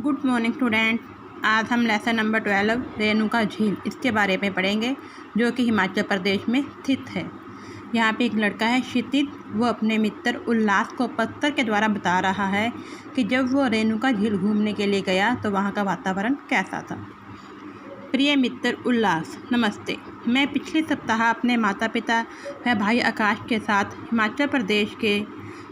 Good morning student. आज हम lesson number 12 Renuka झील इसके बारे में पढ़ेंगे, जो कि हिमाचल प्रदेश में स्थित है। यहाँ पे एक लड़का है क्षितिज, वो अपने मित्र उल्लास को पत्थर के द्वारा बता रहा है कि जब वो रेणुका झील घूमने के लिए गया तो वहाँ का वातावरण कैसा था। प्रिय मित्र उल्लास, नमस्ते। मैं पिछले सप्ताह अपने माता पिता व भाई आकाश के साथ हिमाचल प्रदेश के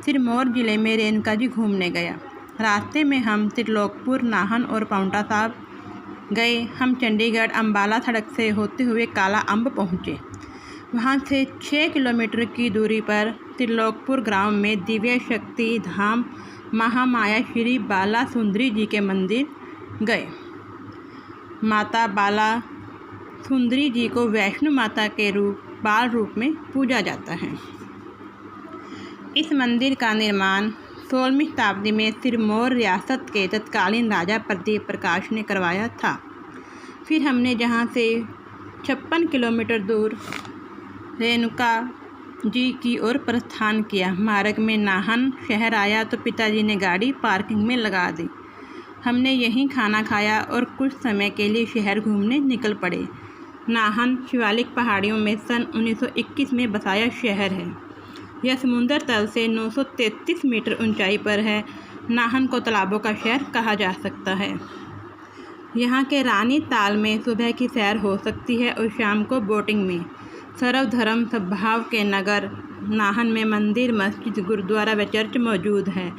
सिरमौर ज़िले में रेणुका जी घूमने गया। रास्ते में हम त्रिलोकपुर, नाहन और पांवटा साहिब गए। हम चंडीगढ़ अंबाला सड़क से होते हुए काला अम्ब पहुँचे। वहाँ से 6 किलोमीटर की दूरी पर त्रिलोकपुर ग्राम में दिव्य शक्ति धाम महामाया श्री बाला सुंदरी जी के मंदिर गए। माता बाला सुंदरी जी को वैष्णो माता के बाल रूप में पूजा जाता है। इस मंदिर का निर्माण 16वीं शताब्दी में सिरमौर रियासत के तत्कालीन राजा प्रदीप प्रकाश ने करवाया था। फिर हमने जहाँ से 56 किलोमीटर दूर रेणुका जी की ओर प्रस्थान किया। मार्ग में नाहन शहर आया तो पिताजी ने गाड़ी पार्किंग में लगा दी। हमने यहीं खाना खाया और कुछ समय के लिए शहर घूमने निकल पड़े। नाहन शिवालिक पहाड़ियों में सन 1921 में बसाया शहर है। यह समुद्र तल से 933 मीटर ऊंचाई पर है। नाहन को तालाबों का शहर कहा जा सकता है। यहाँ के रानी ताल में सुबह की सैर हो सकती है और शाम को बोटिंग में। सर्वधर्म सद्भाव के नगर नाहन में मंदिर, मस्जिद, गुरुद्वारा व चर्च मौजूद है।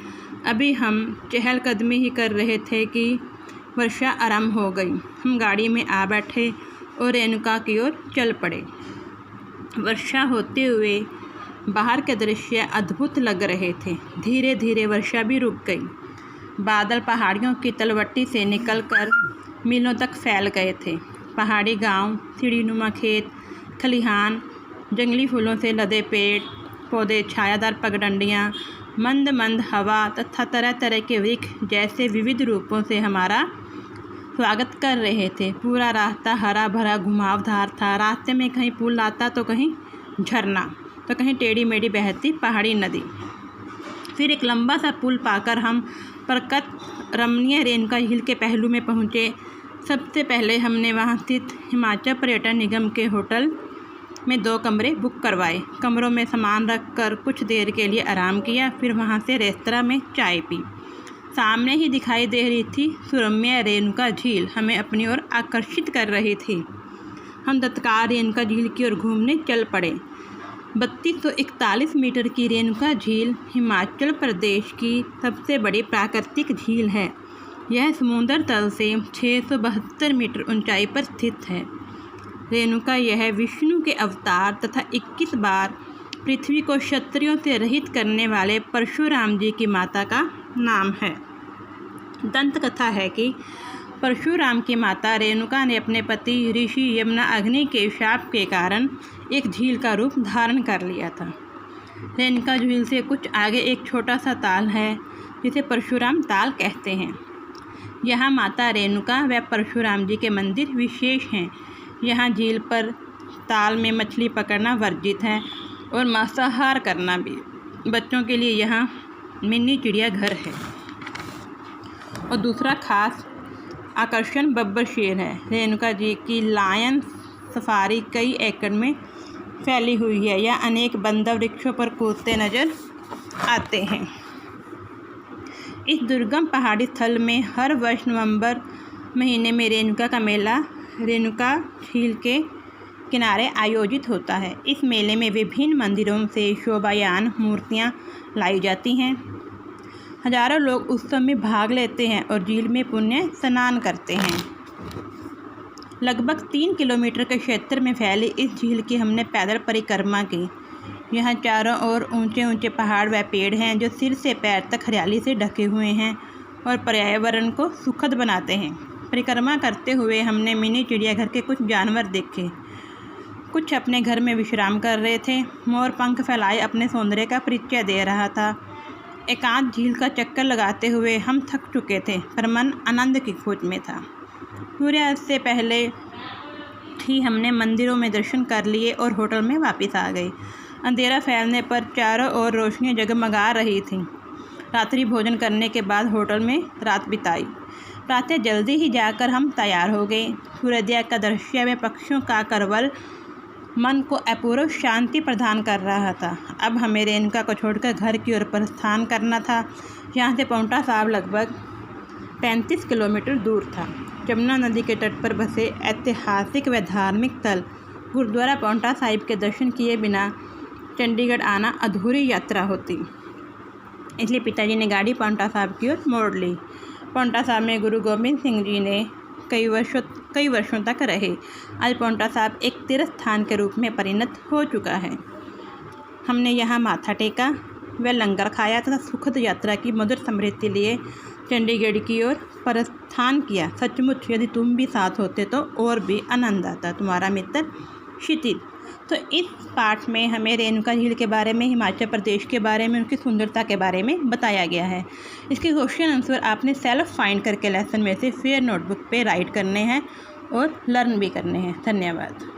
अभी हम चहलकदमी ही कर रहे थे कि वर्षा आरंभ हो गई। हम गाड़ी में आ बैठे और रेणुका की ओर चल पड़े। वर्षा होते हुए बाहर के दृश्य अद्भुत लग रहे थे। धीरे धीरे वर्षा भी रुक गई। बादल पहाड़ियों की तलवट्टी से निकलकर मीलों तक फैल गए थे। पहाड़ी गांव, सीढ़ीनुमा खेत, खलिहान, जंगली फूलों से लदे पेड़ पौधे, छायादार पगडंडियाँ, मंद मंद हवा तथा तरह तरह के वृक्ष जैसे विविध रूपों से हमारा स्वागत कर रहे थे। पूरा रास्ता हरा भरा घुमावदार था। रास्ते में कहीं पुल आता तो कहीं झरना, तो कहीं टेढ़ी मेढ़ी बहती पहाड़ी नदी। फिर एक लंबा सा पुल पाकर हम प्रकृति रमणीय रेणुका झील के पहलू में पहुँचे। सबसे पहले हमने वहाँ स्थित हिमाचल पर्यटन निगम के होटल में 2 कमरे बुक करवाए। कमरों में सामान रख कर कुछ देर के लिए आराम किया। फिर वहाँ से रेस्तरां में चाय पी। सामने ही दिखाई दे रही थी सुरम्य रेणुका झील, हमें अपनी ओर आकर्षित कर रही थी। हम तत्काल रेणुका झील की ओर घूमने चल पड़े। 3241 मीटर की रेणुका झील हिमाचल प्रदेश की सबसे बड़ी प्राकृतिक झील है। यह समुद्र तल से 672 मीटर ऊंचाई पर स्थित है। रेणुका यह विष्णु के अवतार तथा 21 बार पृथ्वी को क्षत्रियों से रहित करने वाले परशुराम जी की माता का नाम है। दंत कथा है कि परशुराम की माता रेणुका ने अपने पति ऋषि यमुना अग्नि के शाप के कारण एक झील का रूप धारण कर लिया था। रेणुका झील से कुछ आगे एक छोटा सा ताल है जिसे परशुराम ताल कहते हैं। यहाँ माता रेणुका व परशुराम जी के मंदिर विशेष हैं। यहाँ झील पर ताल में मछली पकड़ना वर्जित है और मांसाहार करना भी। बच्चों के लिए यहाँ मिनी चिड़ियाघर है। और दूसरा खास आकर्षण बब्बर शेर है। रेणुका जी की लायन सफारी कई एकड़ में फैली हुई है। यह अनेक बंदर वृक्षों पर कूदते नजर आते हैं। इस दुर्गम पहाड़ी स्थल में हर वर्ष नवंबर महीने में रेणुका का मेला रेणुका झील के किनारे आयोजित होता है। इस मेले में विभिन्न मंदिरों से शोभायान मूर्तियाँ लाई जाती हैं। हजारों लोग उत्सव में भाग लेते हैं और झील में पुण्य स्नान करते हैं। लगभग 3 किलोमीटर के क्षेत्र में फैली इस झील की हमने पैदल परिक्रमा की। यहाँ चारों ओर ऊंचे ऊंचे पहाड़ व पेड़ हैं जो सिर से पैर तक हरियाली से ढके हुए हैं और पर्यावरण को सुखद बनाते हैं। परिक्रमा करते हुए हमने मिनी चिड़ियाघर के कुछ जानवर देखे। कुछ अपने घर में विश्राम कर रहे थे। मोर पंख फैलाए अपने सौंदर्य का परिचय दे रहा था। एकांत झील का चक्कर लगाते हुए हम थक चुके थे, पर मन आनंद की खोज में था। सूर्यास्त से पहले ही हमने मंदिरों में दर्शन कर लिए और होटल में वापस आ गए। अंधेरा फैलने पर चारों ओर रोशनियां जगमगा रही थीं। रात्रि भोजन करने के बाद होटल में रात बिताई। प्रातः जल्दी ही जाकर हम तैयार हो गए। सूर्योदय का दृश्य व पक्षियों का करवल मन को अपूर्व शांति प्रदान कर रहा था। अब हमें रेणुका को छोड़कर घर की ओर प्रस्थान करना था। यहाँ से पांवटा साहिब लगभग 35 किलोमीटर दूर था। जमुना नदी के तट पर बसे ऐतिहासिक व धार्मिक स्थल गुरुद्वारा पांवटा साहिब के दर्शन किए बिना चंडीगढ़ आना अधूरी यात्रा होती। इसलिए पिताजी ने गाड़ी पांवटा साहिब की ओर मोड़ ली। पांवटा साहिब में गुरु गोबिंद सिंह जी ने कई वर्षों तक रहे। आज पांवटा साहिब एक तीर्थ स्थान के रूप में परिणत हो चुका है। हमने यहाँ माथा टेका व लंगर खाया तथा सुखद यात्रा की मधुर स्मृति लिए चंडीगढ़ की ओर प्रस्थान किया। सचमुच यदि तुम भी साथ होते तो और भी आनंद आता। तुम्हारा मित्र क्षितिज। तो इस पाठ में हमें रेणुका झील के बारे में, हिमाचल प्रदेश के बारे में, उनकी सुंदरता के बारे में बताया गया है। इसके क्वेश्चन आंसर आपने सेल्फ फाइंड करके लेसन में से फेयर नोटबुक पे राइट करने हैं और लर्न भी करने हैं। धन्यवाद।